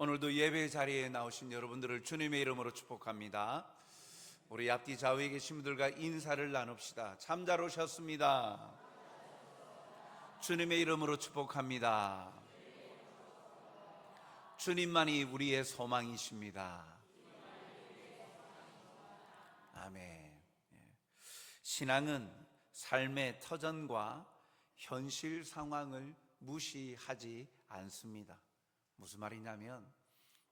오늘도 예배 자리에 나오신 여러분들을 주님의 이름으로 축복합니다. 우리 앞뒤 좌우에 계신 분들과 인사를 나눕시다. 참 잘 오셨습니다. 주님의 이름으로 축복합니다. 주님만이 우리의 소망이십니다. 아멘. 신앙은 삶의 터전과 현실 상황을 무시하지 않습니다. 무슨 말이냐면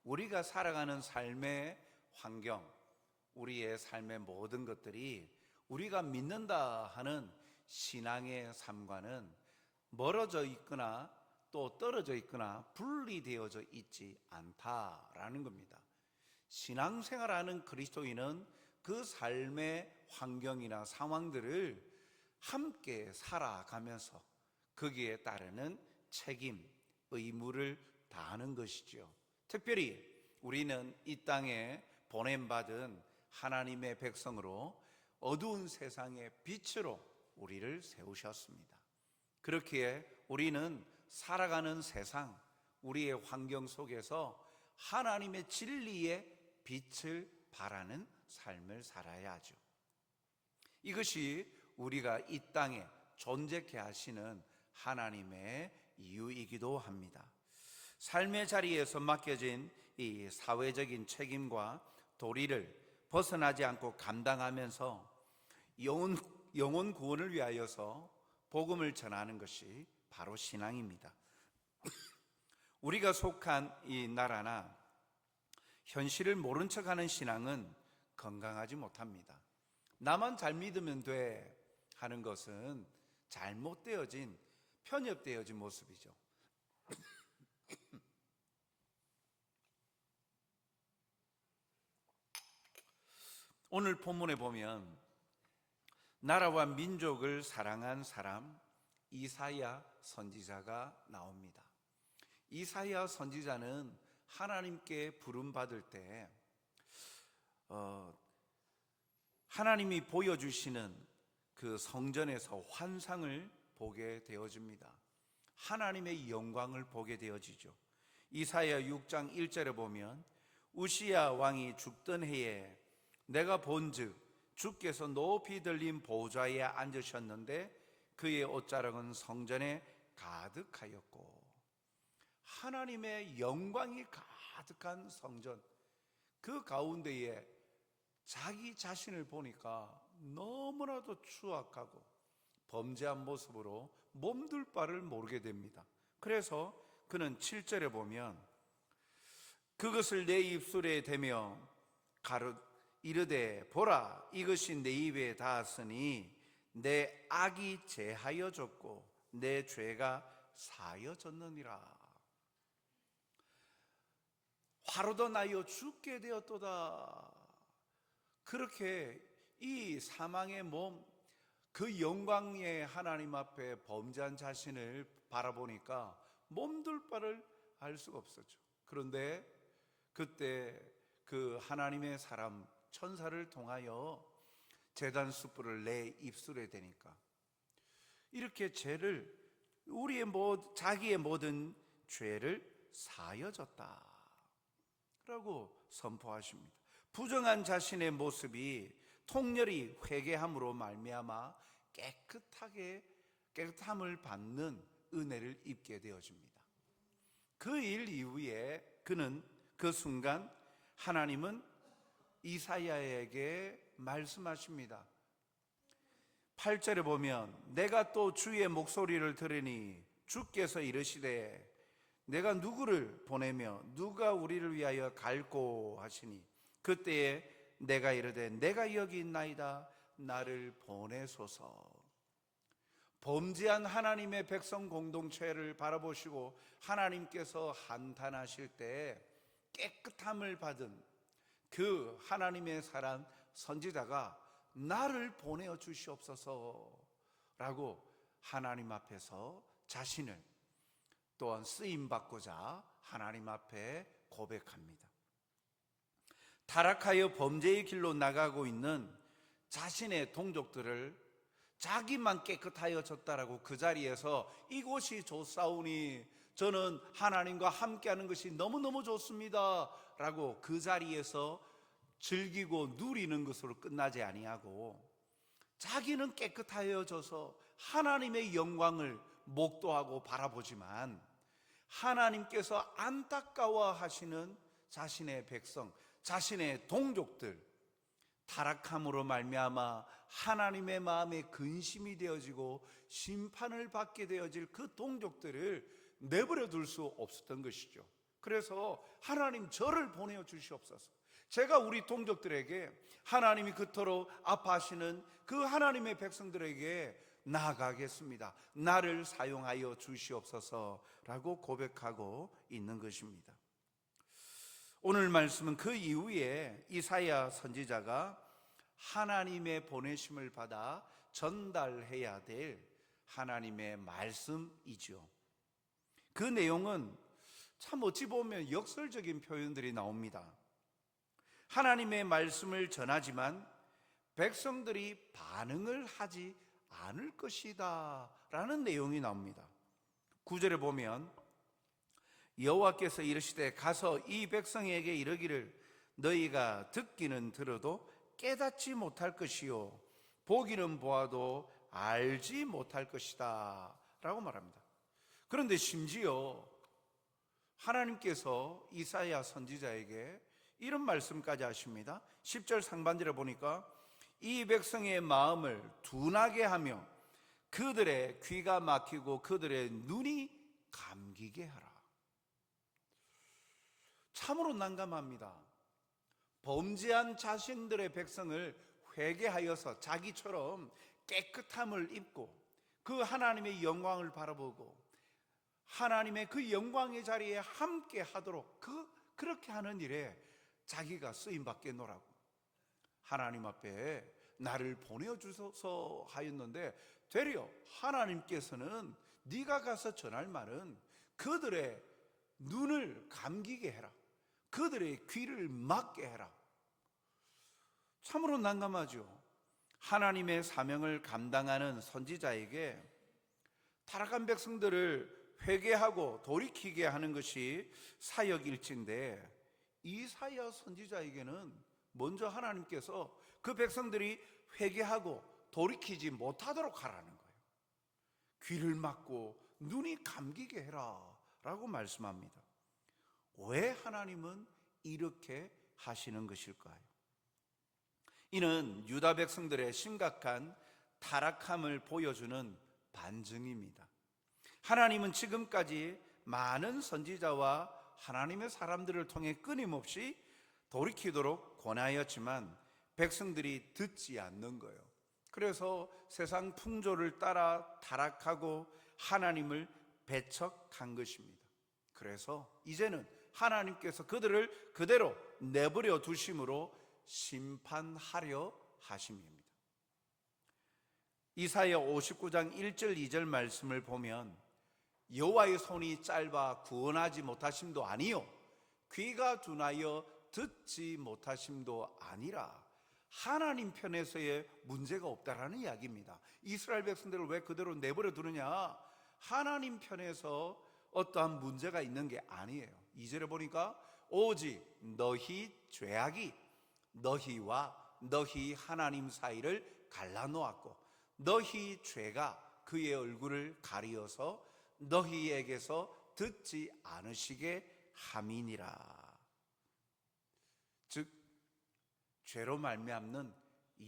우리가 살아가는 삶의 환경, 우리의 삶의 모든 것들이 우리가 믿는다 하는 신앙의 삶과는 멀어져 있거나 또 떨어져 있거나 분리되어져 있지 않다라는 겁니다. 신앙생활하는 그리스도인은 그 삶의 환경이나 상황들을 함께 살아가면서 거기에 따르는 책임, 의무를 다하는 것이죠. 특별히 우리는 이 땅에 보냄받은 하나님의 백성으로 어두운 세상의 빛으로 우리를 세우셨습니다. 그렇기에 우리는 살아가는 세상, 우리의 환경 속에서 하나님의 진리의 빛을 발하는 삶을 살아야 하죠. 이것이 우리가 이 땅에 존재케 하시는 하나님의 이유이기도 합니다. 삶의 자리에서 맡겨진 이 사회적인 책임과 도리를 벗어나지 않고 감당하면서 영혼 구원을 위하여서 복음을 전하는 것이 바로 신앙입니다. 우리가 속한 이 나라나 현실을 모른 척하는 신앙은 건강하지 못합니다. 나만 잘 믿으면 돼 하는 것은 잘못되어진, 편협되어진 모습이죠. 오늘 본문에 보면 나라와 민족을 사랑한 사람 이사야 선지자가 나옵니다. 이사야 선지자는 하나님께 부름받을 때 하나님이 보여주시는 그 성전에서 환상을 보게 되어집니다. 하나님의 영광을 보게 되어지죠. 이사야 6장 1절에 보면 우시야 왕이 죽던 해에 내가 본즉 주께서 높이 들린 보좌에 앉으셨는데 그의 옷자락은 성전에 가득하였고, 하나님의 영광이 가득한 성전, 그 가운데에 자기 자신을 보니까 너무나도 추악하고 범죄한 모습으로 몸둘 바를 모르게 됩니다. 그래서 그는 7절에 보면 그것을 내 입술에 대며 이르되 보라, 이것이 내 입에 닿았으니 내 악이 제하여졌고 내 죄가 사여졌느니라. 화로도 나여 죽게 되었도다. 그렇게 이 사망의 몸, 그 영광의 하나님 앞에 범죄한 자신을 바라보니까 몸둘 바를 알 수가 없었죠. 그런데 그때 그 하나님의 사람 천사를 통하여 제단 숯불을 내 입술에 대니까 이렇게 죄를, 우리의 자기의 모든 죄를 사여졌다 라고 선포하십니다. 부정한 자신의 모습이 통렬히 회개함으로 말미암아 깨끗함을 받는 은혜를 입게 되어집니다. 그 일 이후에 그는 그 순간 하나님은 이사야에게 말씀하십니다. 8절에 보면 내가 또 주의 목소리를 들으니 주께서 이르시되 내가 누구를 보내며 누가 우리를 위하여 갈꼬 하시니 그때에 내가 이르되 내가 여기 있나이다, 나를 보내소서. 범죄한 하나님의 백성 공동체를 바라보시고 하나님께서 한탄하실 때 깨끗함을 받은 그 하나님의 사람 선지자가 나를 보내어 주시옵소서 라고 하나님 앞에서 자신을 또한 쓰임받고자 하나님 앞에 고백합니다. 타락하여 범죄의 길로 나가고 있는 자신의 동족들을 자기만 깨끗하여졌다라고 그 자리에서 이곳이 좋사오니 저는 하나님과 함께하는 것이 너무너무 좋습니다 라고 그 자리에서 즐기고 누리는 것으로 끝나지 아니하고 자기는 깨끗하여져서 하나님의 영광을 목도하고 바라보지만 하나님께서 안타까워하시는 자신의 백성, 자신의 동족들, 타락함으로 말미암아 하나님의 마음에 근심이 되어지고 심판을 받게 되어질 그 동족들을 내버려 둘 수 없었던 것이죠. 그래서 하나님 저를 보내어 주시옵소서. 제가 우리 동족들에게 하나님이 그토록 아파하시는 그 하나님의 백성들에게 나아가겠습니다. 나를 사용하여 주시옵소서라고 고백하고 있는 것입니다. 오늘 말씀은 그 이후에 이사야 선지자가 하나님의 보내심을 받아 전달해야 될 하나님의 말씀이죠. 그 내용은 참 어찌 보면 역설적인 표현들이 나옵니다. 하나님의 말씀을 전하지만 백성들이 반응을 하지 않을 것이다 라는 내용이 나옵니다. 9절에 보면 여호와께서 이르시되 가서 이 백성에게 이르기를 너희가 듣기는 들어도 깨닫지 못할 것이요 보기는 보아도 알지 못할 것이다 라고 말합니다. 그런데 심지어 하나님께서 이사야 선지자에게 이런 말씀까지 하십니다. 10절 상반절에 보니까 이 백성의 마음을 둔하게 하며 그들의 귀가 막히고 그들의 눈이 감기게 하라. 참으로 난감합니다. 범죄한 자신들의 백성을 회개하여서 자기처럼 깨끗함을 입고 그 하나님의 영광을 바라보고 하나님의 그 영광의 자리에 함께 하도록 그렇게 하는 일에 자기가 쓰임받겠노라고 하나님 앞에 나를 보내주소서 하였는데 되려 하나님께서는 네가 가서 전할 말은 그들의 눈을 감기게 해라, 그들의 귀를 막게 해라. 참으로 난감하죠. 하나님의 사명을 감당하는 선지자에게 타락한 백성들을 회개하고 돌이키게 하는 것이 사역일진데 이사야 선지자에게는 먼저 하나님께서 그 백성들이 회개하고 돌이키지 못하도록 하라는 거예요. 귀를 막고 눈이 감기게 해라 라고 말씀합니다. 왜 하나님은 이렇게 하시는 것일까요? 이는 유다 백성들의 심각한 타락함을 보여주는 반증입니다. 하나님은 지금까지 많은 선지자와 하나님의 사람들을 통해 끊임없이 돌이키도록 권하였지만 백성들이 듣지 않는 거예요. 그래서 세상 풍조를 따라 타락하고 하나님을 배척한 것입니다. 그래서 이제는 하나님께서 그들을 그대로 내버려 두심으로 심판하려 하심입니다. 이사야 59장 1절 2절 말씀을 보면 여호와의 손이 짧아 구원하지 못하심도 아니요 귀가 둔하여 듣지 못하심도 아니라 하나님 편에서의 문제가 없다라는 이야기입니다. 이스라엘 백성들을 왜 그대로 내버려 두느냐? 하나님 편에서 어떠한 문제가 있는 게 아니에요. 2절에 보니까 오직 너희 죄악이 너희와 너희 하나님 사이를 갈라놓았고 너희 죄가 그의 얼굴을 가리어서 너희에게서 듣지 않으시게 함이니라. 즉 죄로 말미암는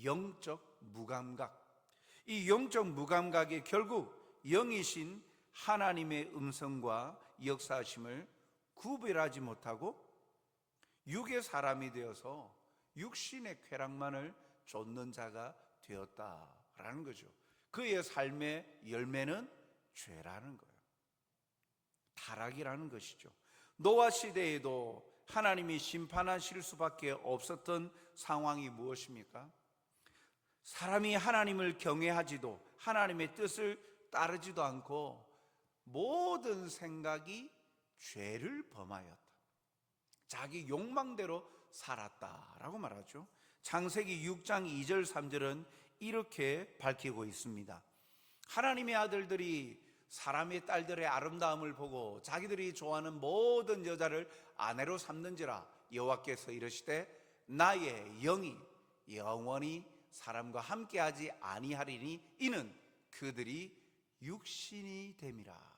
영적 무감각, 이 영적 무감각이 결국 영이신 하나님의 음성과 역사하심을 구별하지 못하고 육의 사람이 되어서 육신의 쾌락만을 좇는 자가 되었다라는 거죠. 그의 삶의 열매는 죄라는 거예요. 타락이라는 것이죠. 노아 시대에도 하나님이 심판하실 수밖에 없었던 상황이 무엇입니까? 사람이 하나님을 경외하지도 하나님의 뜻을 따르지도 않고 모든 생각이 죄를 범하였다. 자기 욕망대로 살았다라고 말하죠. 창세기 6장 2절 3절은 이렇게 밝히고 있습니다. 하나님의 아들들이 사람의 딸들의 아름다움을 보고 자기들이 좋아하는 모든 여자를 아내로 삼는지라 여호와께서 이르시되 나의 영이 영원히 사람과 함께하지 아니하리니 이는 그들이 육신이 됨이라.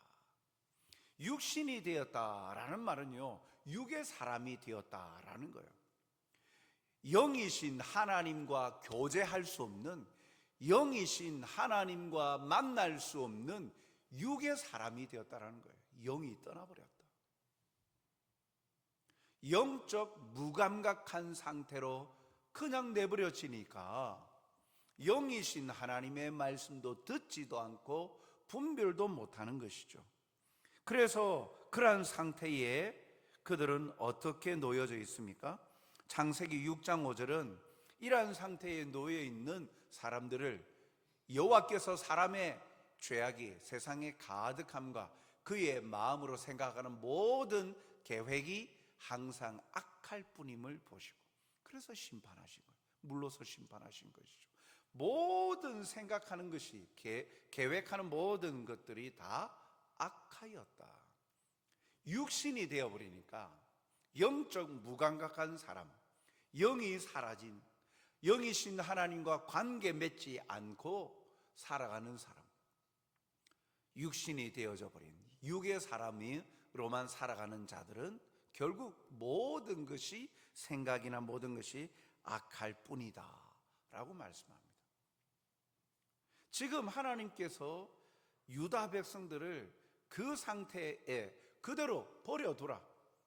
육신이 되었다라는 말은요, 육의 사람이 되었다라는 거예요. 영이신 하나님과 교제할 수 없는, 영이신 하나님과 만날 수 없는 육의 사람이 되었다라는 거예요. 영이 떠나버렸다. 영적 무감각한 상태로 그냥 내버려지니까 영이신 하나님의 말씀도 듣지도 않고 분별도 못하는 것이죠. 그래서 그러한 상태에 그들은 어떻게 놓여져 있습니까? 창세기 6장 5절은 이러한 상태에 놓여 있는 사람들을 여호와께서 사람의 죄악이 세상에 가득함과 그의 마음으로 생각하는 모든 계획이 항상 악할 뿐임을 보시고, 그래서 심판하신 거예요. 물러서 심판하신 것이죠. 모든 생각하는 것이, 계획하는 모든 것들이 다 악하였다. 육신이 되어버리니까 영적 무감각한 사람, 영이 사라진, 영이신 하나님과 관계 맺지 않고 살아가는 사람, 육신이 되어져 버린 육의 사람으로만 살아가는 자들은 결국 모든 것이, 생각이나 모든 것이 악할 뿐이다 라고 말씀합니다. 지금 하나님께서 유다 백성들을 그 상태에 그대로 버려두라,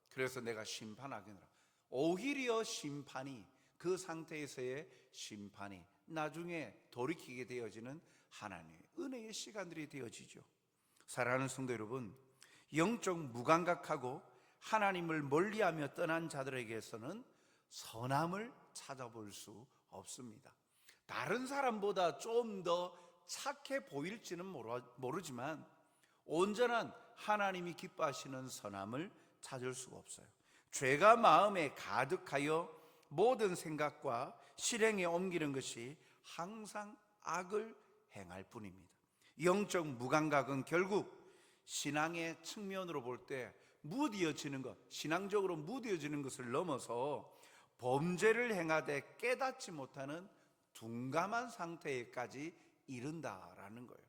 그래서 내가 심판하겠노라. 오히려 심판이, 그 상태에서의 심판이 나중에 돌이키게 되어지는 하나님의 은혜의 시간들이 되어지죠. 사랑하는 성도 여러분, 영적 무감각하고 하나님을 멀리하며 떠난 자들에게서는 선함을 찾아볼 수 없습니다. 다른 사람보다 좀 더 착해 보일지는 모르지만 온전한 하나님이 기뻐하시는 선함을 찾을 수가 없어요. 죄가 마음에 가득하여 모든 생각과 실행에 옮기는 것이 항상 악을 행할 뿐입니다. 영적 무감각은 결국 신앙의 측면으로 볼 때 무디어지는 것, 신앙적으로 무디어지는 것을 넘어서 범죄를 행하되 깨닫지 못하는 둔감한 상태에까지 이른다라는 거예요.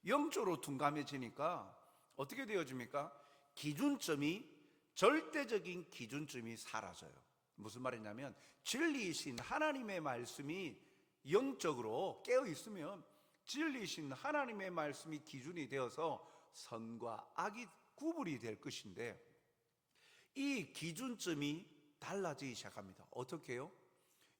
영적으로 둔감해지니까 어떻게 되어집니까? 기준점이, 절대적인 기준점이 사라져요. 무슨 말이냐면 진리이신 하나님의 말씀이 영적으로 깨어 있으면 진리이신 하나님의 말씀이 기준이 되어서 선과 악이 구분이 될 것인데, 이 기준점이 달라지기 시작합니다. 어떻게 해요?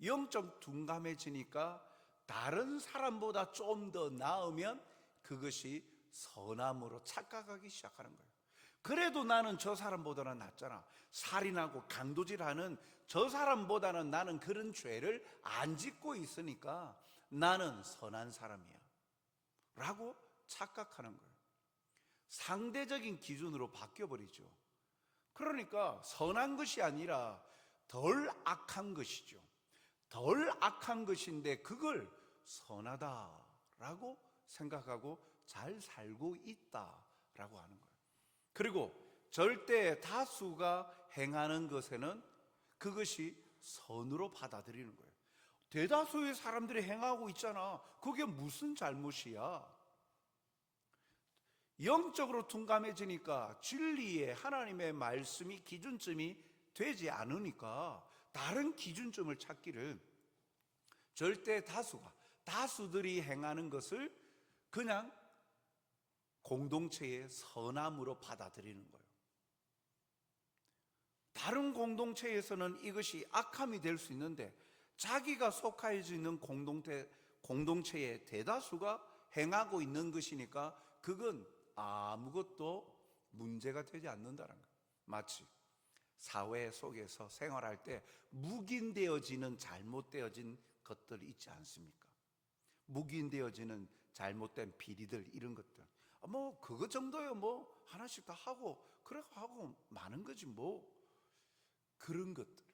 영적 둔감해지니까 다른 사람보다 좀 더 나으면 그것이 선함으로 착각하기 시작하는 거예요. 그래도 나는 저 사람보다는 낫잖아. 살인하고 강도질하는 저 사람보다는 나는 그런 죄를 안 짓고 있으니까 나는 선한 사람이야 라고 착각하는 거예요. 상대적인 기준으로 바뀌어버리죠. 그러니까 선한 것이 아니라 덜 악한 것이죠. 덜 악한 것인데 그걸 선하다라고 생각하고 잘 살고 있다라고 하는 거예요. 그리고 절대 다수가 행하는 것에는 그것이 선으로 받아들이는 거예요. 대다수의 사람들이 행하고 있잖아. 그게 무슨 잘못이야? 영적으로 둔감해지니까 진리의 하나님의 말씀이 기준점이 되지 않으니까 다른 기준점을 찾기를, 절대 다수들이 행하는 것을 그냥 공동체의 선함으로 받아들이는 거예요. 다른 공동체에서는 이것이 악함이 될 수 있는데 자기가 속하여 있는 공동체의 대다수가 행하고 있는 것이니까 그건 아무것도 문제가 되지 않는다는 거예요. 마치 사회 속에서 생활할 때 묵인되어지는 잘못되어진 것들이 있지 않습니까? 묵인되어지는 잘못된 비리들, 이런 것들, 뭐 그거 정도요, 뭐 하나씩 다 하고 그래 하고 많은 거지 뭐. 그런 것들,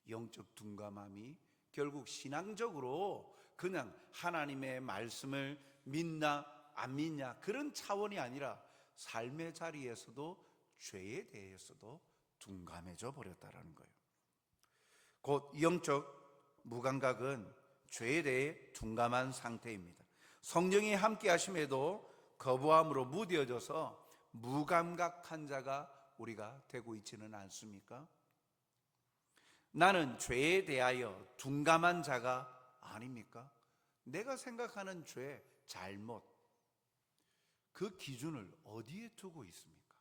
영적 둔감함이 결국 신앙적으로 그냥 하나님의 말씀을 믿나 안 믿냐 그런 차원이 아니라 삶의 자리에서도 죄에 대해서도 둔감해져 버렸다라는 거예요. 곧 영적 무감각은 죄에 대해 둔감한 상태입니다. 성령이 함께 하심에도 거부함으로 무뎌져서 무감각한 자가 우리가 되고 있지는 않습니까? 나는 죄에 대하여 둔감한 자가 아닙니까? 내가 생각하는 죄, 잘못, 그 기준을 어디에 두고 있습니까?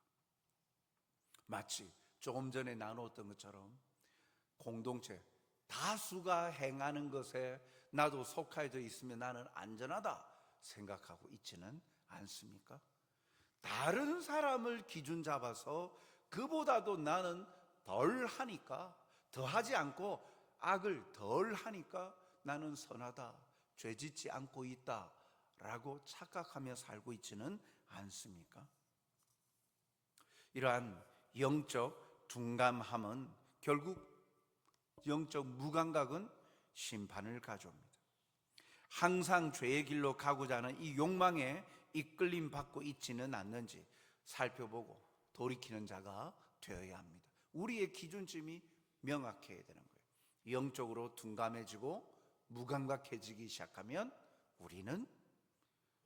마치 조금 전에 나누었던 것처럼 공동체, 다수가 행하는 것에 나도 속하여 있으면 나는 안전하다 생각하고 있지는 않습니까? 다른 사람을 기준 잡아서 그보다도 나는 덜 하니까, 더 하지 않고 악을 덜 하니까 나는 선하다, 죄 짓지 않고 있다 라고 착각하며 살고 있지는 않습니까? 이러한 영적 둔감함은 결국 영적 무감각은 심판을 가져옵니다. 항상 죄의 길로 가고자 하는 이 욕망에 이끌림 받고 있지는 않는지 살펴보고 돌이키는 자가 되어야 합니다. 우리의 기준점이 명확해야 되는 거예요. 영적으로 둔감해지고 무감각해지기 시작하면 우리는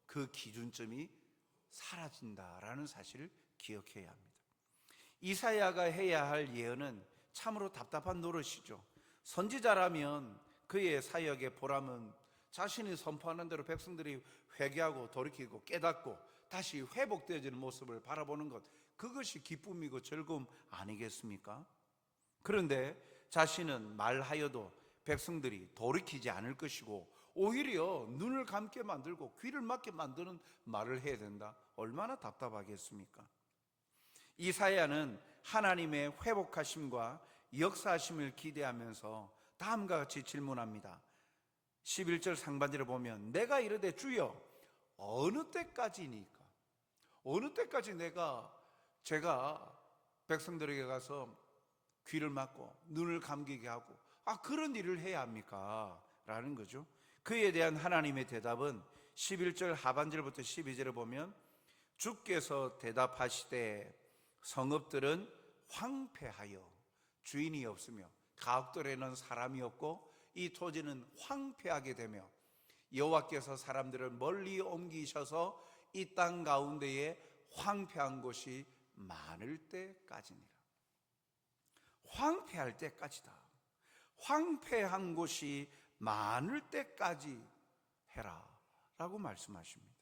그 기준점이 사라진다라는 사실을 기억해야 합니다. 이사야가 해야 할 예언은 참으로 답답한 노릇이죠. 선지자라면 그의 사역의 보람은 자신이 선포하는 대로 백성들이 회개하고 돌이키고 깨닫고 다시 회복되어지는 모습을 바라보는 것, 그것이 기쁨이고 즐거움 아니겠습니까? 그런데 자신은 말하여도 백성들이 돌이키지 않을 것이고 오히려 눈을 감게 만들고 귀를 막게 만드는 말을 해야 된다. 얼마나 답답하겠습니까? 이사야는 하나님의 회복하심과 역사하심을 기대하면서 다음과 같이 질문합니다. 11절 상반절에 보면 내가 이르되 주여 어느 때까지니까, 어느 때까지 제가 백성들에게 가서 귀를 막고 눈을 감기게 하고 그런 일을 해야 합니까? 라는 거죠. 그에 대한 하나님의 대답은 11절 하반절부터 12절에 보면 주께서 대답하시되 성읍들은 황폐하여 주인이 없으며 가옥들에는 사람이 없고 이 토지는 황폐하게 되며 여호와께서 사람들을 멀리 옮기셔서 이 땅 가운데에 황폐한 곳이 많을 때까지니라. 황폐할 때까지다. 황폐한 곳이 많을 때까지 해라 라고 말씀하십니다.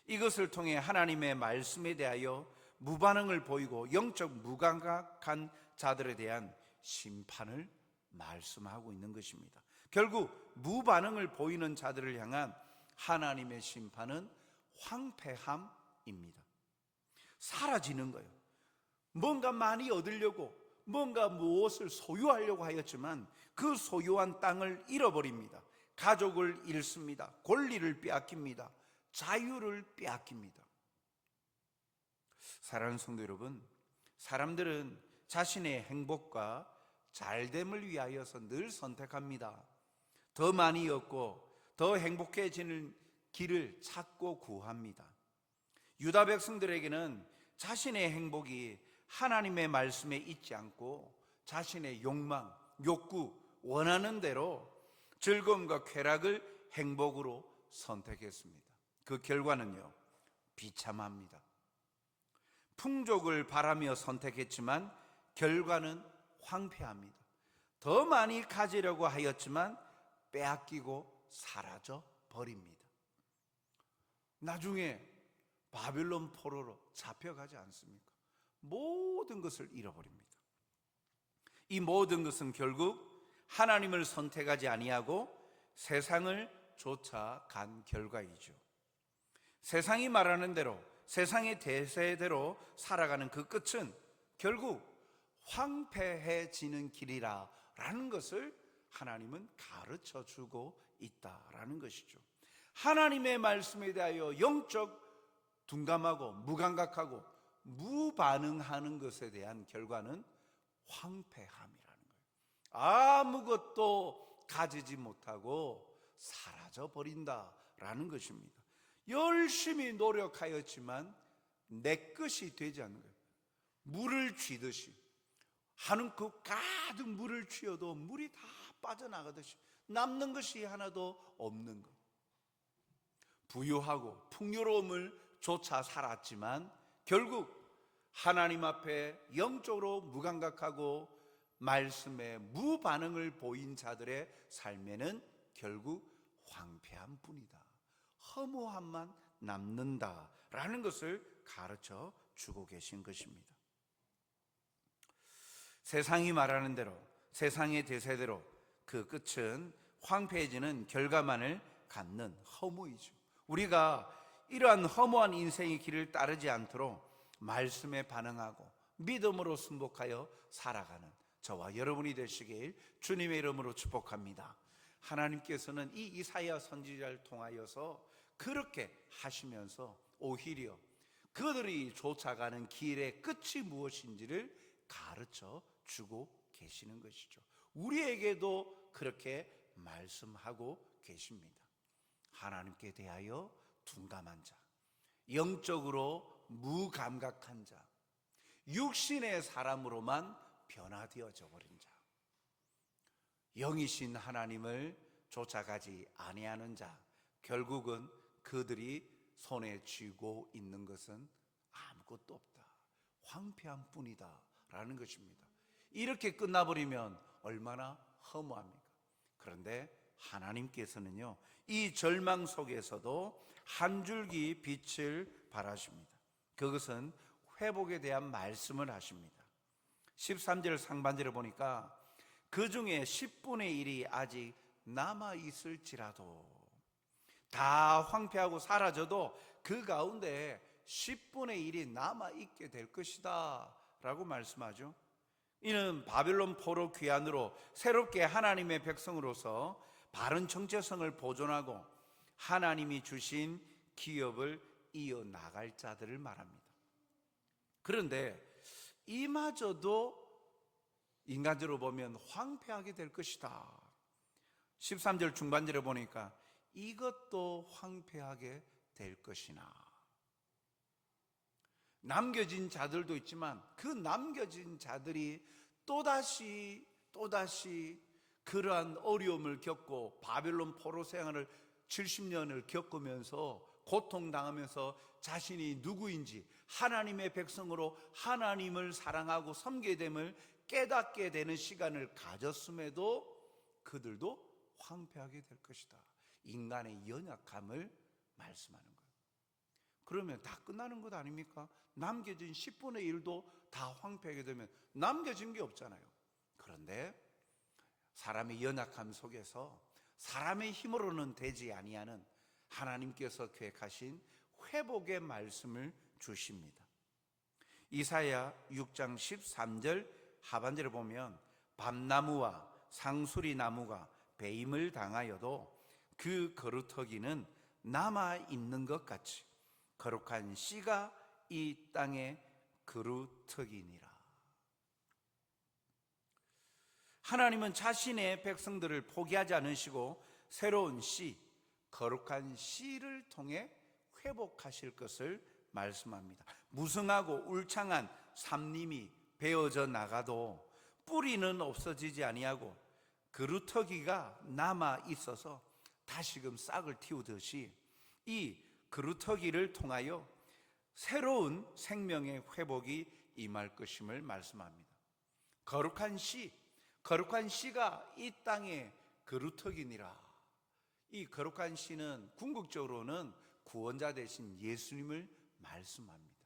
이것을 통해 하나님의 말씀에 대하여 무반응을 보이고 영적 무감각한 자들에 대한 심판을 말씀하고 있는 것입니다. 결국 무반응을 보이는 자들을 향한 하나님의 심판은 황폐함입니다. 사라지는 거예요. 뭔가 많이 얻으려고, 뭔가 무엇을 소유하려고 하였지만 그 소유한 땅을 잃어버립니다. 가족을 잃습니다. 권리를 빼앗깁니다. 자유를 빼앗깁니다. 사랑하는 성도 여러분, 사람들은 자신의 행복과 잘됨을 위하여서 늘 선택합니다. 더 많이 얻고 더 행복해지는 길을 찾고 구합니다. 유다 백성들에게는 자신의 행복이 하나님의 말씀에 있지 않고 자신의 욕망, 욕구, 원하는 대로 즐거움과 쾌락을 행복으로 선택했습니다. 그 결과는요, 비참합니다. 풍족을 바라며 선택했지만 결과는 황폐합니다. 더 많이 가지려고 하였지만 빼앗기고 사라져 버립니다. 나중에 바빌론 포로로 잡혀가지 않습니까? 모든 것을 잃어버립니다. 이 모든 것은 결국 하나님을 선택하지 아니하고 세상을 쫓아간 결과이죠. 세상이 말하는 대로, 세상의 대세대로 살아가는 그 끝은 결국 황폐해지는 길이라는 것을 하나님은 가르쳐 주고 있다라는 것이죠. 하나님의 말씀에 대하여 영적 둔감하고 무감각하고 무반응하는 것에 대한 결과는 황폐함이라는 거예요. 아무것도 가지지 못하고 사라져 버린다라는 것입니다. 열심히 노력하였지만 내 것이 되지 않는 거예요. 물을 쥐듯이 한 컵 가득 물을 쥐어도 물이 다 빠져나가듯이 남는 것이 하나도 없는 것. 부유하고 풍요로움을 쫓아 살았지만 결국 하나님 앞에 영적으로 무감각하고 말씀에 무반응을 보인 자들의 삶에는 결국 황폐한 뿐이다, 허무함만 남는다라는 것을 가르쳐 주고 계신 것입니다. 세상이 말하는 대로, 세상의 대세대로 그 끝은 황폐해지는 결과만을 갖는 허무이죠. 우리가 이러한 허무한 인생의 길을 따르지 않도록 말씀에 반응하고 믿음으로 승복하여 살아가는 저와 여러분이 되시길 주님의 이름으로 축복합니다. 하나님께서는 이 이사야 선지자를 통하여서 그렇게 하시면서 오히려 그들이 쫓아가는 길의 끝이 무엇인지를 가르쳐 주고 계시는 것이죠. 우리에게도 그렇게 말씀하고 계십니다. 하나님께 대하여 둔감한 자, 영적으로 무감각한 자, 육신의 사람으로만 변화되어져 버린 자, 영이신 하나님을 쫓아가지 아니하는 자, 결국은 그들이 손에 쥐고 있는 것은 아무것도 없다, 황폐한 뿐이다 라는 것입니다. 이렇게 끝나버리면 얼마나 허무합니까? 그런데 하나님께서는요, 이 절망 속에서도 한 줄기 빛을 발하십니다. 그것은 회복에 대한 말씀을 하십니다. 13절 상반절을 보니까 그 중에 10분의 1이 아직 남아있을지라도, 다 황폐하고 사라져도 그 가운데 10분의 1이 남아있게 될 것이다 라고 말씀하죠. 이는 바벨론 포로 귀환으로 새롭게 하나님의 백성으로서 바른 정체성을 보존하고 하나님이 주신 기업을 이어나갈 자들을 말합니다. 그런데 이마저도 인간적으로 보면 황폐하게 될 것이다. 13절 중반절에 보니까 이것도 황폐하게 될 것이나, 남겨진 자들도 있지만 그 남겨진 자들이 또다시 그러한 어려움을 겪고 바벨론 포로 생활을 70년을 겪으면서 고통당하면서 자신이 누구인지, 하나님의 백성으로 하나님을 사랑하고 섬기게 됨을 깨닫게 되는 시간을 가졌음에도 그들도 황폐하게 될 것이다. 인간의 연약함을 말씀하는 거예요. 그러면 다 끝나는 것 아닙니까? 남겨진 10분의 1도 다 황폐하게 되면 남겨진 게 없잖아요. 그런데 사람의 연약함 속에서 사람의 힘으로는 되지 아니하는 하나님께서 계획하신 회복의 말씀을 주십니다. 이사야 6장 13절 하반절에 보면 밤나무와 상수리 나무가 배임을 당하여도 그 거루터기는 남아있는 것 같이 거룩한 씨가 이 땅의 거루터기니라. 하나님은 자신의 백성들을 포기하지 않으시고 새로운 씨, 거룩한 씨를 통해 회복하실 것을 말씀합니다. 무성하고 울창한 삽림이 베어져 나가도 뿌리는 없어지지 아니하고 그루터기가 남아 있어서 다시금 싹을 틔우듯이 이 그루터기를 통하여 새로운 생명의 회복이 임할 것임을 말씀합니다. 거룩한 씨가 이 땅의 그루터기니라. 이 거룩한 씨는 궁극적으로는 구원자 되신 예수님을 말씀합니다.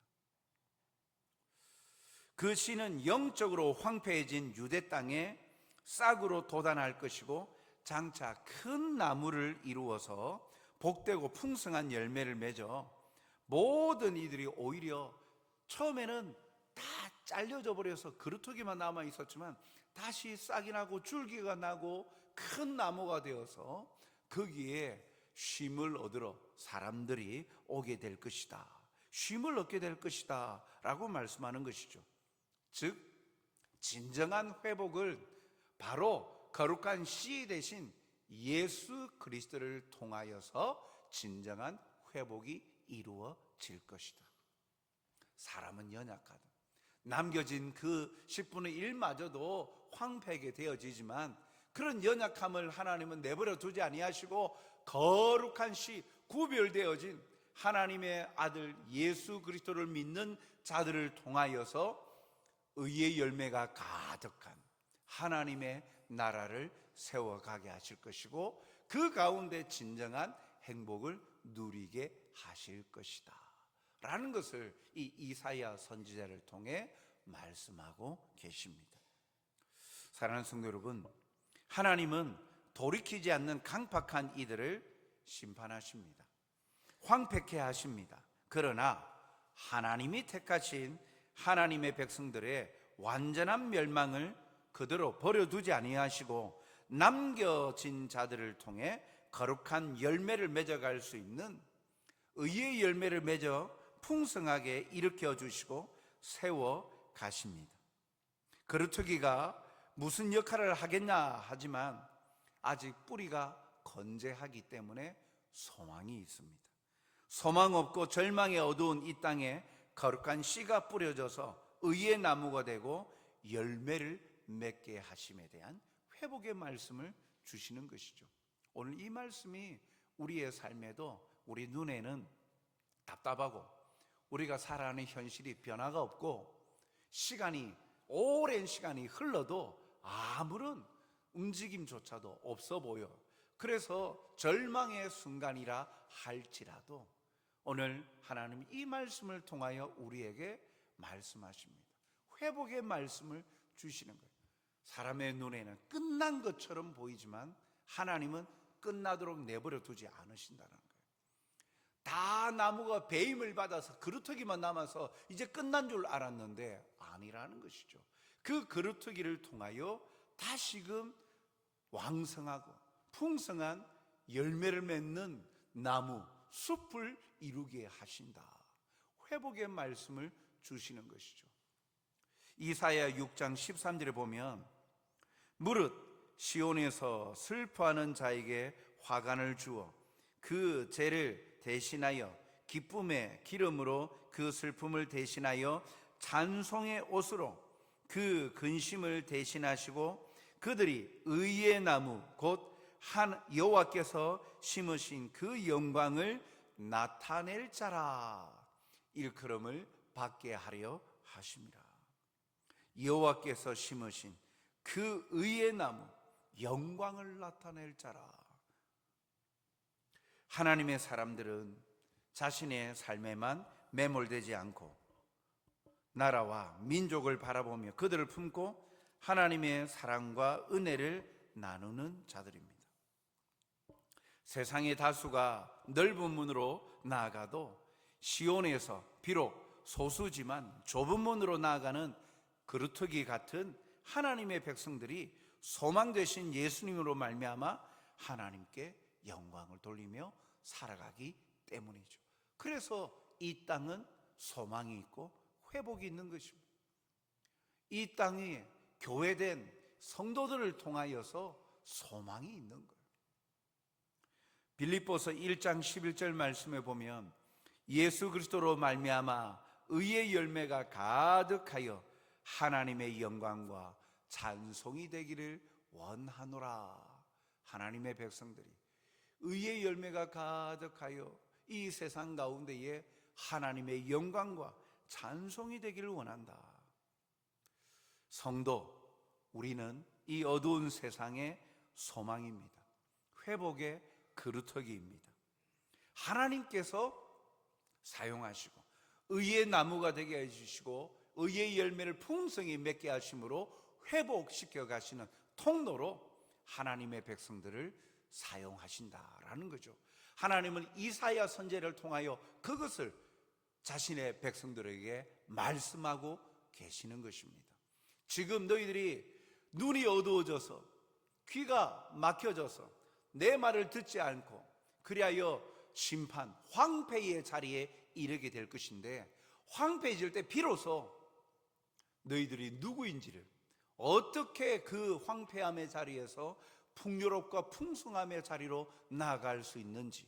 그 씨는 영적으로 황폐해진 유대 땅에 싹으로 돋아날 것이고 장차 큰 나무를 이루어서 복되고 풍성한 열매를 맺어 모든 이들이 오히려 처음에는 다 잘려져 버려서 그루터기만 남아 있었지만 다시 싹이 나고 줄기가 나고 큰 나무가 되어서 거기에 쉼을 얻으러 사람들이 오게 될 것이다, 쉼을 얻게 될 것이다 라고 말씀하는 것이죠. 즉 진정한 회복을 바로 거룩한 씨 대신 예수 그리스도를 통하여서 진정한 회복이 이루어질 것이다. 사람은 연약하다. 남겨진 그 10분의 1마저도 황폐하게 되어지지만 그런 연약함을 하나님은 내버려 두지 아니하시고 거룩한 시 구별되어진 하나님의 아들 예수 그리스도를 믿는 자들을 통하여서 의의 열매가 가득한 하나님의 나라를 세워가게 하실 것이고 그 가운데 진정한 행복을 누리게 하실 것이다 라는 것을 이 이사야 선지자를 통해 말씀하고 계십니다. 사랑하는 성도 여러분, 하나님은 돌이키지 않는 강팍한 이들을 심판하십니다. 황폐케 하십니다. 그러나 하나님이 택하신 하나님의 백성들의 완전한 멸망을 그대로 버려두지 아니하시고 남겨진 자들을 통해 거룩한 열매를 맺어갈 수 있는 의의 열매를 맺어 풍성하게 일으켜 주시고 세워 가십니다. 거루터기가 무슨 역할을 하겠냐 하지만 아직 뿌리가 건재하기 때문에 소망이 있습니다. 소망 없고 절망의 어두운 이 땅에 거룩한 씨가 뿌려져서 의의 나무가 되고 열매를 맺게 하심에 대한 회복의 말씀을 주시는 것이죠. 오늘 이 말씀이 우리의 삶에도 우리 눈에는 답답하고 우리가 살아가는 현실이 변화가 없고 시간이 오랜 시간이 흘러도 아무런 움직임조차도 없어 보여. 그래서 절망의 순간이라 할지라도 오늘 하나님 이 말씀을 통하여 우리에게 말씀하십니다. 회복의 말씀을 주시는 거예요. 사람의 눈에는 끝난 것처럼 보이지만 하나님은 끝나도록 내버려 두지 않으신다는 거예요. 다 나무가 배임을 받아서 그루터기만 남아서 이제 끝난 줄 알았는데 아니라는 것이죠. 그 그루터기를 통하여 다시금 왕성하고 풍성한 열매를 맺는 나무, 숲을 이루게 하신다. 회복의 말씀을 주시는 것이죠. 이사야 6장 13절에 보면 무릇 시온에서 슬퍼하는 자에게 화관을 주어 그 죄를 대신하여 기쁨의 기름으로 그 슬픔을 대신하여 찬송의 옷으로 그 근심을 대신하시고 그들이 의의 나무 곧 여호와께서 심으신 그 영광을 나타낼 자라 일컬음을 받게 하려 하심이라. 여호와께서 심으신 그 의의 나무 영광을 나타낼 자라. 하나님의 사람들은 자신의 삶에만 매몰되지 않고 나라와 민족을 바라보며 그들을 품고 하나님의 사랑과 은혜를 나누는 자들입니다. 세상의 다수가 넓은 문으로 나아가도 시온에서 비록 소수지만 좁은 문으로 나아가는 그루터기 같은 하나님의 백성들이 소망 되신 예수님으로 말미암아 하나님께 영광을 돌리며 살아가기 때문이죠. 그래서 이 땅은 소망이 있고 회복이 있는 것입니다. 이 땅에 교회된 성도들을 통하여서 소망이 있는 거예요. 빌립보서 1장 11절 말씀에 보면 예수 그리스도로 말미암아 의의 열매가 가득하여 하나님의 영광과 찬송이 되기를 원하노라. 하나님의 백성들이 의의 열매가 가득하여 이 세상 가운데에 하나님의 영광과 찬송이 되기를 원한다. 성도, 우리는 이 어두운 세상의 소망입니다. 회복의 그루터기입니다. 하나님께서 사용하시고 의의 나무가 되게 해주시고 의의 열매를 풍성히 맺게 하심으로 회복시켜 가시는 통로로 하나님의 백성들을 사용하신다라는 거죠. 하나님은 이사야 선지자를 통하여 그것을 자신의 백성들에게 말씀하고 계시는 것입니다. 지금 너희들이 눈이 어두워져서 귀가 막혀져서 내 말을 듣지 않고 그리하여 심판, 황폐의 자리에 이르게 될 것인데 황폐해질 때 비로소 너희들이 누구인지를 어떻게 그 황폐함의 자리에서 풍요롭과 풍성함의 자리로 나아갈 수 있는지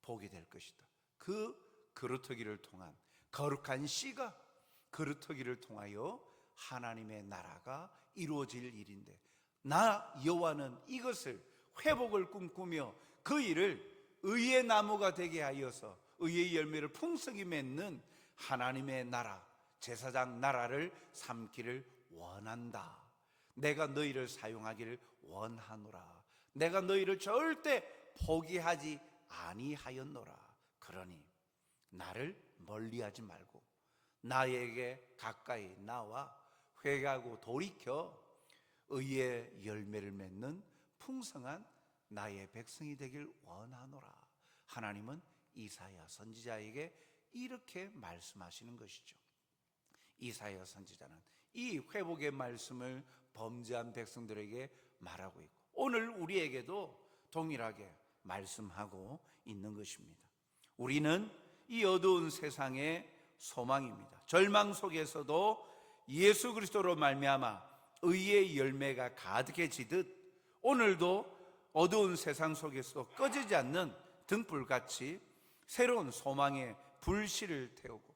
보게 될 것이다. 그 그루터기를 통한 거룩한 씨가 그루터기를 통하여 하나님의 나라가 이루어질 일인데, 나 여호와는 이것을 회복을 꿈꾸며 그 일을 의의 나무가 되게 하여서 의의 열매를 풍성히 맺는 하나님의 나라, 제사장 나라를 삼기를 원한다. 내가 너희를 사용하기를 원하노라. 내가 너희를 절대 포기하지 아니하였노라. 그러니 나를 멀리하지 말고 나에게 가까이 나와 회개하고 돌이켜 의의 열매를 맺는 풍성한 나의 백성이 되길 원하노라. 하나님은 이사야 선지자에게 이렇게 말씀하시는 것이죠. 이사야 선지자는 이 회복의 말씀을 범죄한 백성들에게 말하고 있고, 오늘 우리에게도 동일하게 말씀하고 있는 것입니다. 우리는 이 어두운 세상의 소망입니다. 절망 속에서도 예수 그리스도로 말미암아 의의 열매가 가득해지듯 오늘도 어두운 세상 속에서 꺼지지 않는 등불같이 새로운 소망의 불씨를 태우고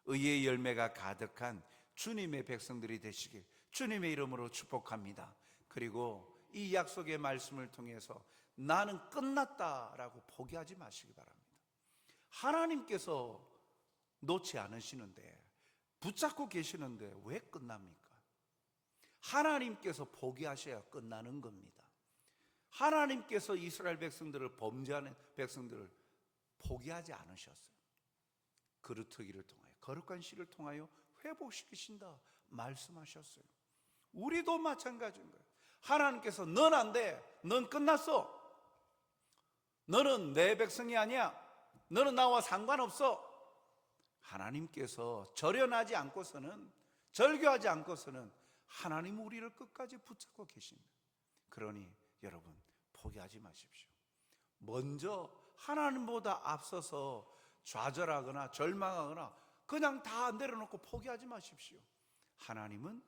의의 열매가 가득한 주님의 백성들이 되시길 주님의 이름으로 축복합니다. 그리고 이 약속의 말씀을 통해서 나는 끝났다라고 포기하지 마시기 바랍니다. 하나님께서 놓지 않으시는데, 붙잡고 계시는데 왜 끝납니까? 하나님께서 포기하셔야 끝나는 겁니다. 하나님께서 이스라엘 백성들을, 범죄하는 백성들을 포기하지 않으셨어요. 그루터기를 통하여, 거룩한 씨를 통하여 회복시키신다 말씀하셨어요. 우리도 마찬가지인 거예요. 하나님께서 넌 안 돼, 넌 끝났어, 너는 내 백성이 아니야, 너는 나와 상관없어. 하나님께서 절연하지 않고서는, 절교하지 않고서는 하나님 우리를 끝까지 붙잡고 계십니다. 그러니 여러분, 포기하지 마십시오. 먼저 하나님보다 앞서서 좌절하거나 절망하거나 그냥 다 내려놓고 포기하지 마십시오. 하나님은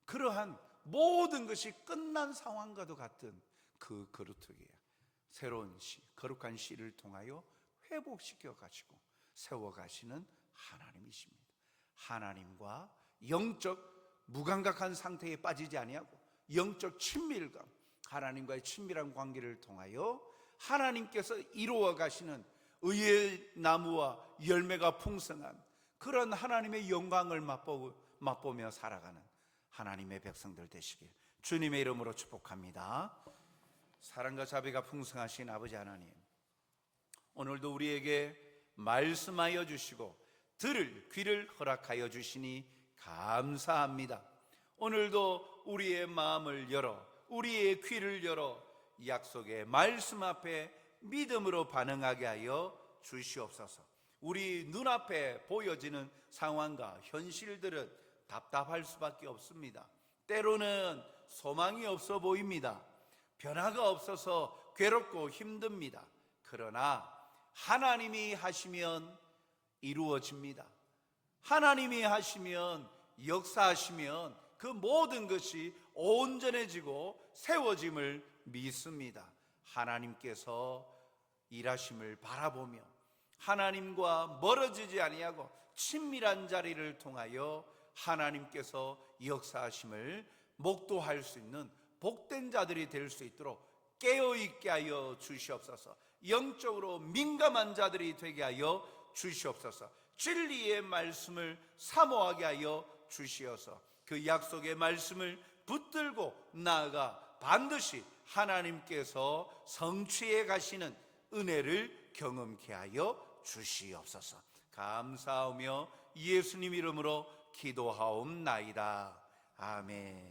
그러한 모든 것이 끝난 상황과도 같은 그 그루터기에 새로운 씨, 거룩한 씨를 통하여 회복시켜 가시고 세워 가시는 하나님이십니다. 하나님과 영적 무감각한 상태에 빠지지 아니하고 영적 친밀감, 하나님과의 친밀한 관계를 통하여 하나님께서 이루어 가시는 의의 나무와 열매가 풍성한 그런 하나님의 영광을 맛보며 살아가는 하나님의 백성들 되시길 주님의 이름으로 축복합니다. 사랑과 자비가 풍성하신 아버지 하나님, 오늘도 우리에게 말씀하여 주시고 들을 귀를 허락하여 주시니 감사합니다. 오늘도 우리의 마음을 열어, 우리의 귀를 열어 약속의 말씀 앞에 믿음으로 반응하게 하여 주시옵소서. 우리 눈앞에 보여지는 상황과 현실들은 답답할 수밖에 없습니다. 때로는 소망이 없어 보입니다. 변화가 없어서 괴롭고 힘듭니다. 그러나 하나님이 하시면 이루어집니다. 하나님이 하시면, 역사하시면 그 모든 것이 온전해지고 세워짐을 믿습니다. 하나님께서 일하심을 바라보며 하나님과 멀어지지 아니하고 친밀한 자리를 통하여 하나님께서 역사하심을 목도할 수 있는 복된 자들이 될 수 있도록 깨어있게 하여 주시옵소서. 영적으로 민감한 자들이 되게 하여 주시옵소서. 진리의 말씀을 사모하게 하여 주시어서 그 약속의 말씀을 붙들고 나아가 반드시 하나님께서 성취해 가시는 은혜를 경험케 하여 주시옵소서. 감사하며 예수님 이름으로 기도하옵나이다. 아멘.